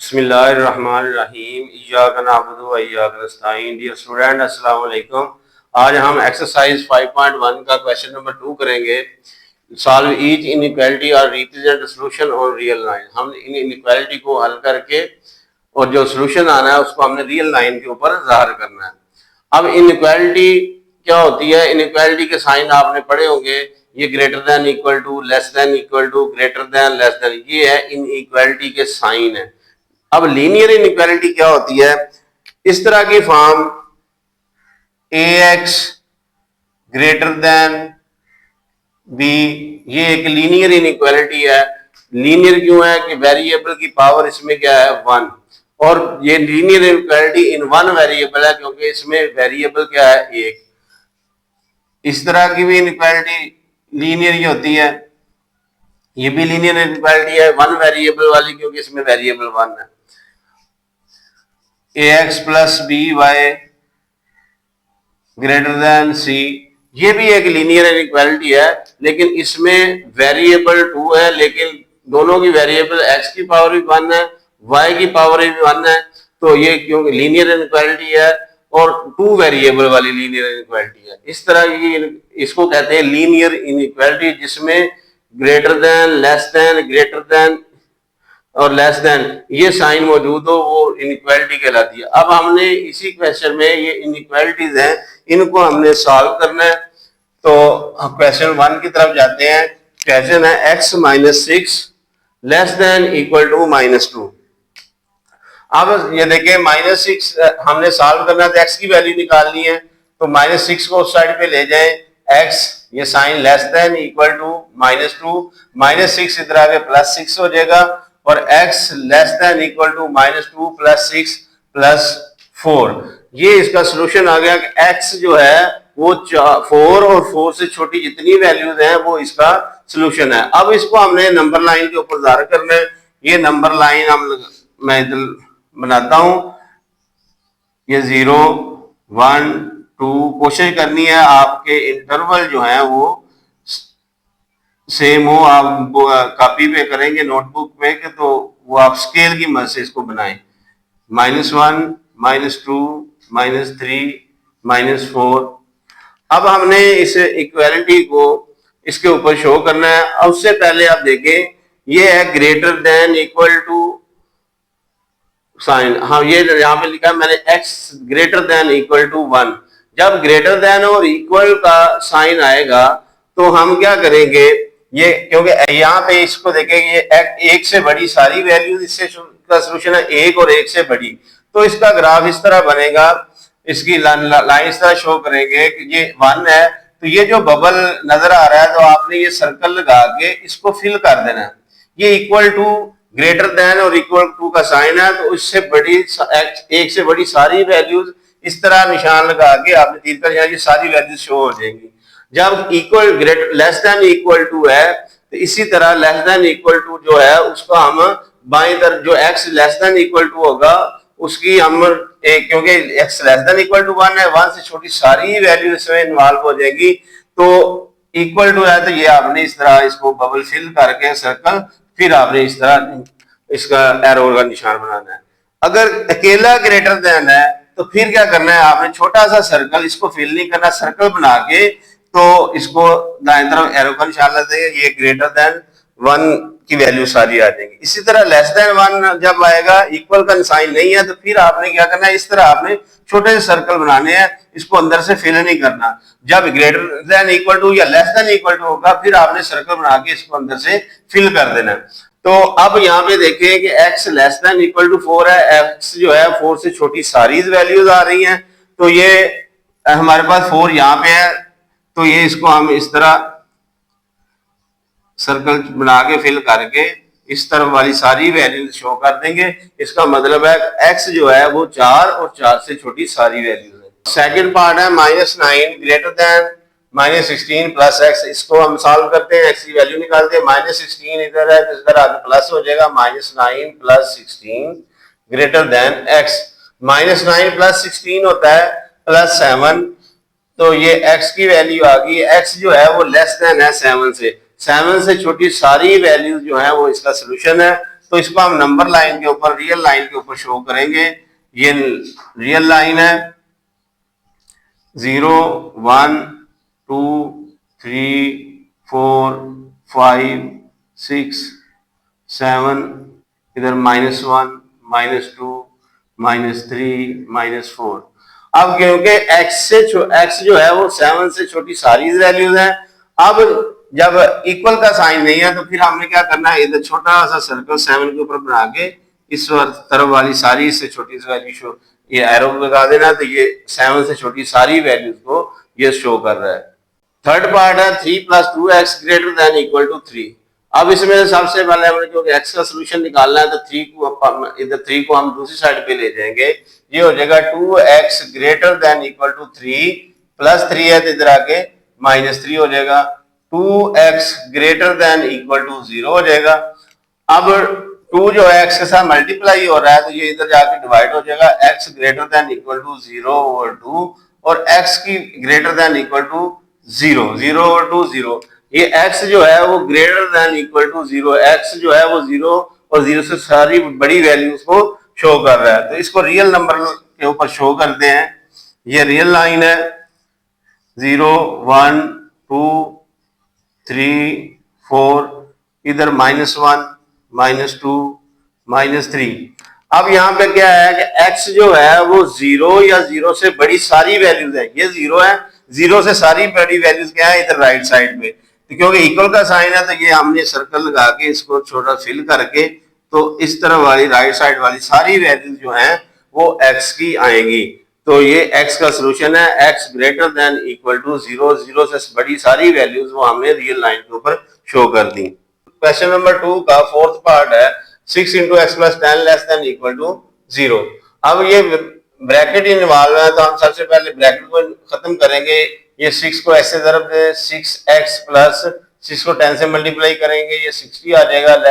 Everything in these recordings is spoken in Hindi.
बिस्मिल्लाहिर्रहमानिर्रहीम इय्याका नअबुदु व इय्याका नस्तईन। डियर स्टूडेंट, अस्सलाम वालेकुम। आज हम एक्सरसाइज 5.1 का क्वेश्चन नंबर 2 करेंगे। सॉल्व ईच इनइक्वालिटी और represent the solution on real line. हम इन इनइक्वालिटी को हल करके और जो सॉल्यूशन आना है उसको हमने रियल लाइन के ऊपर ज़ाहिर करना है। अब इनइक्वालिटी क्या होती है? इनइक्वालिटी के साइन आपने पढ़े होंगे, ये greater than, equal to, less than, equal to, greater than, less than, ये है इनइक्वालिटी के साइन है। अब लीनियर इनइक्वालिटी क्या होती है? इस तरह की form ax greater than b, ये एक लीनियर इनइक्वालिटी है। लीनियर क्यों है कि वेरिएबल की पावर इसमें क्या है? 1। और ये linear inequality in one variable है क्योंकि इसमें वेरिएबल क्या है? 1। इस तरह की भी इनइक्वालिटी लीनियर ही होती है। ये भी लीनियर इनइक्वालिटी है वन वेरिएबल वाली क्योंकि इसमें वेरिएबल 1 है। ax plus b y greater than c, ये भी एक लीनियर इनइक्वालिटी है लेकिन इसमें वेरिएबल 2 है, लेकिन दोनों की वेरिएबल x की पावर भी 1 है, y की पावर भी 1 है, तो ये क्योंकि लीनियर इनइक्वालिटी है और 2 वेरिएबल वाली लीनियर इनइक्वालिटी है। इस तरह की इसको कहते हैं लीनियर इनइक्वालिटी, जिसमें greater than, less then, greater than और लेस देन ये साइन मौजूद हो, वो इनइक्वालिटी कहलाती है। अब हमने इसी क्वेश्चन में ये इनइक्वालिटीज हैं, इनको हमने सॉल्व करना है। तो क्वेश्चन 1 की तरफ जाते हैं। क्वेश्चन है x minus 6 less than equal to -2। अब ये देखिए -6 हमने सॉल्व करना है तो x की वैल्यू निकालनी है, तो -6 को उस साइड पे ले जाएं, x ये sign less than equal to -2, -6 इधर आके +6 हो जाएगा और x less than equal to -2 + 6 + 4। ये इसका सोल्यूशन आ गया कि x जो है वो 4 और 4 से छोटी जितनी वैल्यूज हैं वो इसका सोल्यूशन है। अब इसको हमने नंबर लाइन के ऊपर ज़ाहिर करना है। ये नंबर लाइन मैं इधर बनाता हूं, ये 0 1 2। कोशिश करनी है आपके इंटरवल जो है वो सेम हो। आप कॉपी पे करेंगे नोटबुक पे के तो वो आप स्केल की मदद से इसको बनाएं। -1 -2 -3 -4। अब हमने इस इक्वालिटी को इसके ऊपर शो करना है। अब उससे पहले आप देखें, ये है greater than equal to sign. हाँ, ये यहाँ पे लिखा है मैंने x greater than equal to 1। जब ग्रेटर देन और इक्वल का साइन आएगा तो हम क्या करेंगे, ये क्योंकि यहाँ पे इसको देखेंगे, ये 1 से बड़ी सारी वैल्यूज, इससे का सोल्यूशन है 1 और 1 से बड़ी, तो इसका ग्राफ इस तरह बनेगा। इसकी लाइन इस तरह शो करेंगे कि ये 1 है, तो ये जो बबल नजर आ रहा है तो आपने ये सर्कल लगा के इसको फिल कर देना है। ये इक्वल टू ग्रेटर देन और इक्वल टू का साइन है, तो इससे बड़ी 1 से बड़ी सारी वैल्यूज इस तरह निशान लगा के आपने तीर कर, ये सारी वैल्यूज शो हो जाएंगी। जब equal greater less than equal to है तो इसी तरह लेस देन इक्वल टू जो है उसको हम बाएं तरफ, जो x less than equal to होगा उसकी हम क्योंकि x less than equal to 1 है, 1 से छोटी सारी वैल्यू इसमें इन्वॉल्व हो जाएगी। तो इक्वल टू है तो ये आपने इस तरह इसको बबल फिल करके सर्कल, फिर आपने इस तरह इसका एरो का निशान बनाना है। अगर अकेला ग्रेटर देन है तो फिर क्या करना है, आपने छोटा सा सर्कल, इसको फिल नहीं करना, सर्कल बना के तो इसको दाएं तरफ एरो का निशान लगा देंगे, ये ग्रेटर देन 1 की वैल्यू सारी आ जाएगी। इसी तरह लेस देन 1 जब आएगा, इक्वल का साइन नहीं है, तो फिर आपने क्या करना है, इस तरह आपने छोटे से सर्कल बनाने हैं, इसको अंदर से फिल नहीं करना। जब ग्रेटर देन इक्वल टू या लेस देन इक्वल टू होगा फिर आपने सर्कल बना के इसको अंदर से फिल कर देना। तो अब यहाँ पे देखें कि x less than equal to 4 है, x जो है 4 से छोटी सारी वैल्यूज आ रही हैं, तो ये हमारे पास 4 यहाँ पे है, तो ये इसको हम इस तरह सर्कल बना के फिल करके इस तरफ वाली सारी वैल्यूज शो कर देंगे। इसका मतलब है x जो है वो 4 और 4 से छोटी सारी वैल्यूज है। सेकंड पार्ट है -9 ग्रेटर देन -16 प्लस x। इसको हम सॉल्व करते हैं, x की वैल्यू निकालते हैं। -16 इधर है तो इधर आगे प्लस हो जाएगा, -9 + 16 ग्रेटर देन x। -9 + 16 होता है +7, तो ये x की वैल्यू आ गई। x जो है वो लेस देन है 7 से छोटी सारी वैल्यूज जो है वो इसका सोल्यूशन है। तो तो इसको हम नंबर लाइन के ऊपर, रियल लाइन के ऊपर शो करेंगे। ये रियल लाइन है, 0 1 2 3 4 5 6 7, इधर -1 -2 -3 -4। अब क्योंकि x जो है वो 7 से छोटी सारी वैल्यूज हैं, अब जब इक्वल का साइन नहीं है तो फिर हमने क्या करना है, इधर छोटा सा सर्कल 7 के ऊपर बना के इस तरफ वाली सारी इससे छोटी सी वैल्यू शो, ये एरो लगा देना, तो ये 7 से छोटी सारी वैल्यूज को ये शो कर रहा है। थर्ड पार्ट है 3 + 2x > 3। अब इसमें सबसे पहले हमने क्योंकि x का सोल्यूशन निकालना है तो 3 को हम दूसरी साइड पे ले जाएंगे। ये हो जाएगा 2x > 3 प्लस 3 है तो इधर आके -3 हो जाएगा, 2x > 0 हो जाएगा। अब 2 जो है x के साथ मल्टीप्लाई हो रहा है तो ये इधर जाके डिवाइड हो जाएगा, x > 0/2 और x की ग्रेटर देन इक्वल टू 0 ये x जो है वो greater than equal to 0, x जो है वो 0 और 0 से सारी बड़ी वैल्यूज को शो कर रहा है। तो इसको रियल नंबर के ऊपर शो करते हैं। ये रियल लाइन है, 0 1 2 3 4, इधर -1 -2 -3। अब यहाँ पे क्या है कि x जो है वो 0 या 0 से बड़ी सारी वैल्यूज है, ये 0 है, 0 से सारी बड़ी वैल्यूज क्या है इधर राइट साइड में, तो क्योंकि इक्वल का साइन है तो ये हमने सर्कल लगा के इसको छोटा फिल करके तो इस तरह वाली राइट साइड वाली सारी वैल्यूज जो हैं वो x की आएंगी। तो ये x का सोल्यूशन है, x > 0, 0 से बड़ी सारी वैल्यूज वो हमने रियल लाइन के ऊपर शो कर दी। क्वेश्चन नंबर 2 का फोर्थ पार्ट है 6 × x + 10 <= 0। अब ये ब्रैकेट इन्वॉल्व है तो हम सबसे पहले ब्रैकेट को खत्म करेंगे। ये 6 को ऐसे ज़रब दे, 6x प्लस 6 को 10 से मल्टीप्लाई करेंगे, ये 60 आ जाएगा <=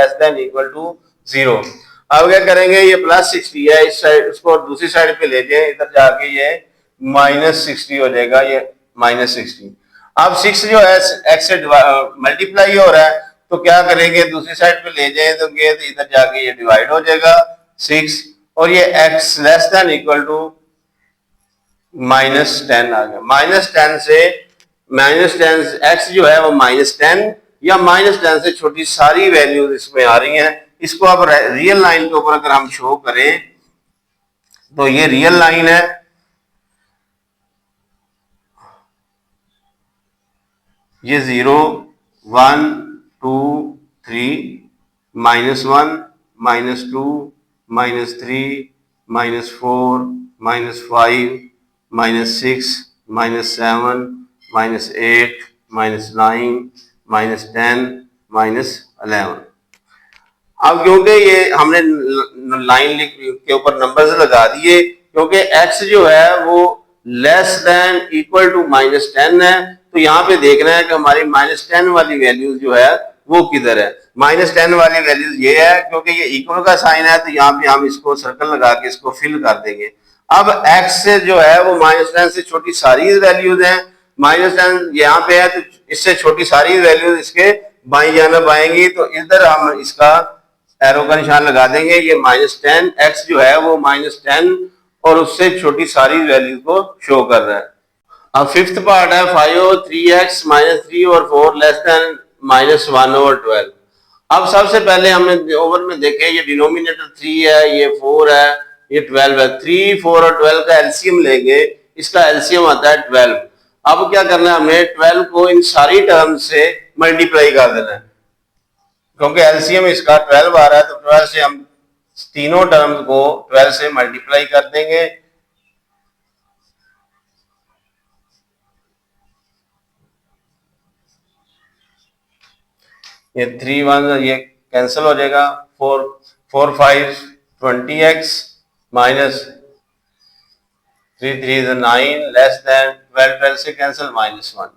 0। अब क्या करेंगे, ये +60 है, इस साइड उसको दूसरी साइड पे ले जाए, इधर जाके ये -60 हो जाएगा, ये -60। अब 6 जो है x से मल्टीप्लाई हो रहा है तो क्या करेंगे, दूसरी साइड पे ले जाए तो इधर जाके ये डिवाइड हो जाएगा 6 और ये x <= -10 आ गया। -10 से -10 x जो है वो -10 या -10 से छोटी सारी वैल्यूज इसमें आ रही हैं। इसको अब रियल लाइन के ऊपर अगर हम शो करें तो ये रियल लाइन है, ये 0 1 2 3 -1 -2 -3 -4 -5 -6 -7 -8 -9 -10 -11। अब क्योंकि ये हमने लाइन के ऊपर नंबर्स लगा दिए, क्योंकि x जो है वो लेस देन इक्वल टू -10 है, तो यहाँ पे देखना है कि हमारी -10 वाली वैल्यूज जो है वो किधर है। -10 वाली वैल्यूज ये है, क्योंकि ये इक्वल का साइन है तो यहाँ पे हम इसको सर्कल लगा के इसको फिल कर देंगे। अब x से जो है वो -10 से छोटी सारी वैल्यूज हैं, -10 यहाँ पे है तो इससे छोटी सारी वैल्यूज इसके बाईं जानब आएंगी, तो इधर हम इसका एरो का निशान लगा देंगे। ये -10 x जो है वो -10 और उससे छोटी सारी वैल्यू को शो कर रहा है। अब फिफ्थ पार्ट है 5 3x -3 और 4 <= 1/12। अब सबसे पहले हमने ओवर में देखे, ये डिनोमिनेटर 3 है, ये 4 है, ये 12 है। 3 4 और 12 का एलसीएम लेंगे, इसका एलसीएम आता है 12। अब क्या करना है, हमें 12 को इन सारी टर्म से मल्टीप्लाई कर देना है, क्योंकि एलसीएम इसका 12 आ रहा है तो 12 से हम तीनों टर्म्स को 12 से मल्टीप्लाई कर देंगे। ये 3 1 ये कैंसिल हो जाएगा, 4 5 20x माइनस 3 3 9 <= 12 से कैंसिल -1।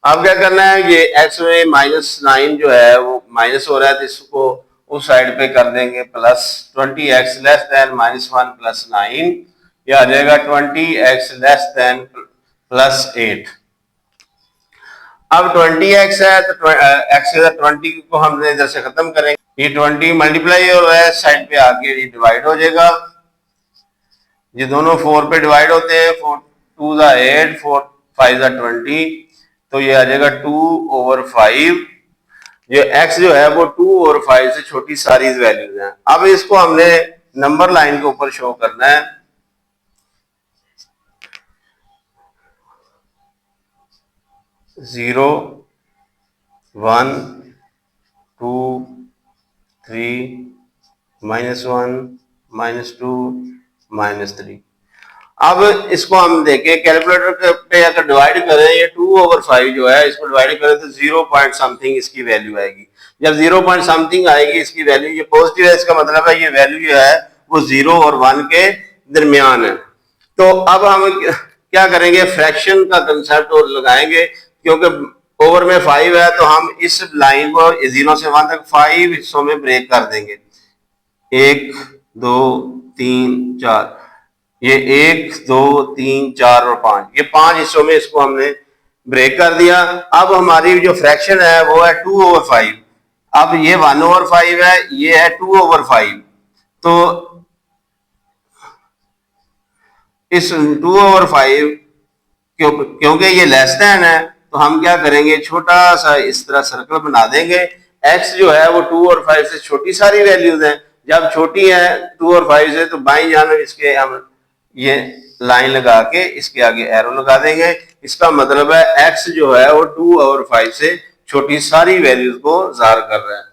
अब क्या करना है, ये x में -9 जो है वो माइनस हो रहा है तो इसको उस साइड पे कर देंगे प्लस। 20x <= -1 + 9, ये आ जाएगा 20x <= +8। अब 20x है तो x 20 को हम इधर से खत्म करेंगे, ये 20 मल्टीप्लाई हो रहा है, साइड पे आके ये डिवाइड हो जाएगा। ये दोनों 4 पे डिवाइड होते हैं, 4 2 ज़ा 8, 4 5 ज़ा 20, तो ये आ जाएगा 2/5। ये x जो है वो 2 और 5 से छोटी सारी वैल्यूज हैं। अब इसको हमने नंबर लाइन के ऊपर शो करना है। 0 1 2 3 -1 -2 -3। अब इसको हम देखें कैलकुलेटर पे अगर डिवाइड करें, ये 2/5 जो है इसको डिवाइड करें तो 0 पॉइंट समथिंग इसकी वैल्यू आएगी। जब 0 पॉइंट समथिंग आएगी इसकी वैल्यू, ये पॉजिटिव है, इसका मतलब है ये वैल्यू जो है वो 0 और 1 के दरमियान है। तो अब हम क्या करेंगे, फ्रैक्शन का कंसेप्ट और लगाएंगे, क्योंकि ओवर में 5 है तो हम इस लाइन को 0 से 1 तक 5 हिस्सों में ब्रेक कर देंगे। 1 2 3 4, ये 1 2 3 4 और 5, ये 5 हिस्सों में इसको हमने ब्रेक कर दिया। अब हमारी जो फ्रैक्शन है वो है 2/5। अब ये 1/5 है, ये है 2/5। तो इस 2/5 क्योंकि ये लेस देन है तो हम क्या करेंगे, छोटा सा इस तरह सर्कल बना देंगे। x जो है वो 2 और 5 से छोटी सारी वैल्यूज हैं। जब छोटी है 2 और 5 से तो बाईं जानब इसके हम ये लाइन लगा के इसके आगे एरो लगा देंगे। इसका मतलब है x जो है वो 2 और 5 से छोटी सारी वैल्यूज को ज़ाहिर कर रहा है।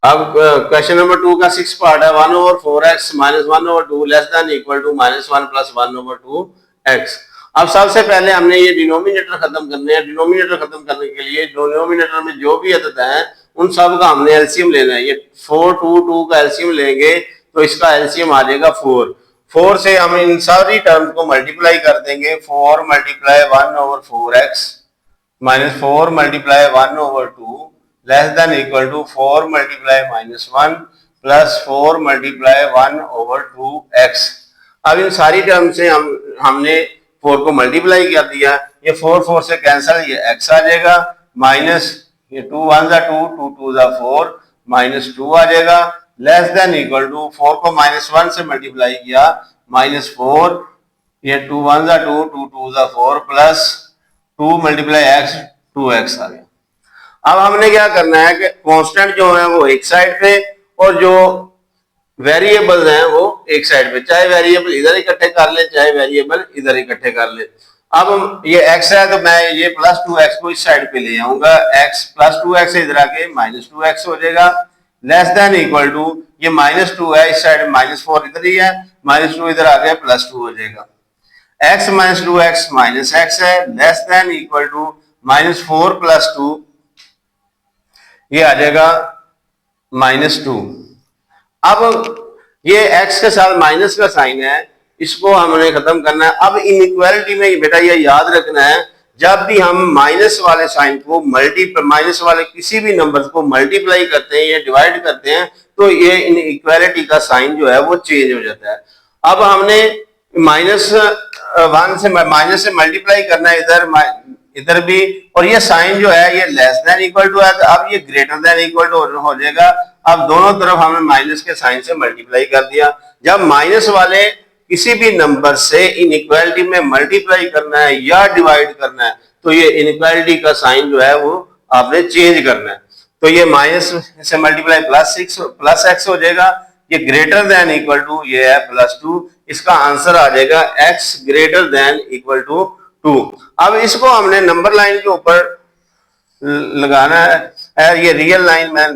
अब क्वेश्चन नंबर 2 का 6 पार्ट है। 1/4x - 1/2 less than equal to -1 + 1/2x। अब सबसे पहले हमने ये डिनोमिनेटर खत्म करने हैं। डिनोमिनेटर खत्म करने के लिए डिनोमिनेटर में जो भी अदद है उन सब का हमने एलसीएम लेना है। ये 4 2 2 का एलसीएम लेंगे तो इसका एलसीएम आ जाएगा 4। 4 से हम इन सारी टर्म को मल्टीप्लाई कर देंगे। 4 × 1/4x -4 × 1/2 less than equal to 4 × -1 + 4 × 1/2x। अब इन सारी टर्म से हमने 4 को मल्टीप्लाई कर दिया। ये 4 4 से कैंसिल, ये x आ जाएगा, माइनस ये 2 1 ज़ा 2 2 2 ज़ा 4 -2 आ जाएगा, लेस देन इक्वल टू 4 को -1 से मल्टीप्लाई किया, -4, ये 2 1 ज़ा 2 2 2 ज़ा 4 प्लस 2 × x 2x आ गया। अब हमने क्या करना है कि कांस्टेंट जो है वो एक साइड पे और जो वेरिएबल हैं वो एक साइड पे, चाहे वेरिएबल इधर इकट्ठे कर ले चाहे वेरिएबल इधर इकट्ठे कर ले। अब ये x है तो मैं ये +2x को इस साइड पे ले आऊंगा, x +2x से इधर आके -2x हो जाएगा, लेस देन इक्वल टू ये -2 है इस साइड, -4 इधर ही है, -2 इधर आके +2 हो जाएगा। x - 2x -x है, लेस देन इक्वल टू -4 + 2, ये आ जाएगा -2। अब ये x के साथ माइनस का साइन है, इसको हमने खत्म करना है। अब इनइक्वालिटी में बेटा ये याद रखना है, जब भी हम माइनस वाले साइन को माइनस वाले किसी भी नंबर को मल्टीप्लाई करते हैं या डिवाइड करते हैं तो ये इनइक्वालिटी का साइन जो है वो चेंज हो जाता है। अब हमने -1 से माइनस से मल्टीप्लाई करना है इधर भी, और ये साइन जो है ये लेस देन इक्वल टू है, तो अब ये ग्रेटर देन इक्वल टू हो जाएगा। अब दोनों तरफ हमने माइनस के साइन से मल्टीप्लाई कर दिया। जब माइनस वाले किसी भी नंबर से इनइक्वालिटी में मल्टीप्लाई करना है या डिवाइड करना है तो ये इनइक्वालिटी का साइन जो है वो आपने चेंज करना है। तो ये माइनस से मल्टीप्लाई प्लस x हो जाएगा, ये ग्रेटर देन इक्वल टू ये है +2, इसका आंसर आ जाएगा x greater than equal to 2। अब इसको हमने नंबर लाइन के ऊपर लगाना है। ये रियल लाइन मैं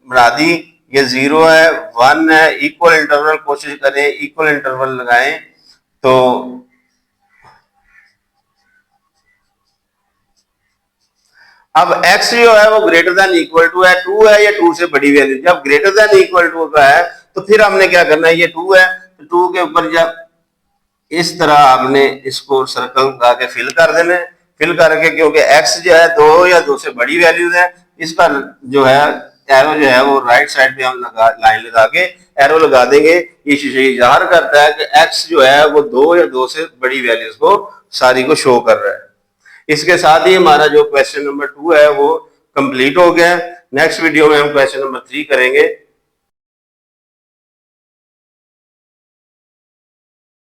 बना दी, ये 0 है 1 है, इक्वल इंटरवल कोशिश करें, इक्वल इंटरवल लगाएं तो अब x जो है वो ग्रेटर देन इक्वल टू है, 2 है, ये 2 से बड़ी वैल्यू। जब ग्रेटर देन इक्वल टू का है तो फिर हमने क्या करना है, ये 2 है तो 2 के ऊपर जब इस तरह आपने इसको सर्कल लगा के फिल कर देना है। फिल करके क्योंकि x जो है 2 या 2 से बड़ी वैल्यूज है, इसका जो है एरो जो है वो राइट साइड पे हम लाइन लगा के एरो लगा देंगे। ये ज़ाहिर करता है कि x जो है वो 2 या 2 से बड़ी वैल्यूज को सारी को शो कर रहा है। इसके साथ ही हमारा जो क्वेश्चन नंबर 2 है वो कंप्लीट हो गया। नेक्स्ट वीडियो में हम क्वेश्चन नंबर 3 करेंगे।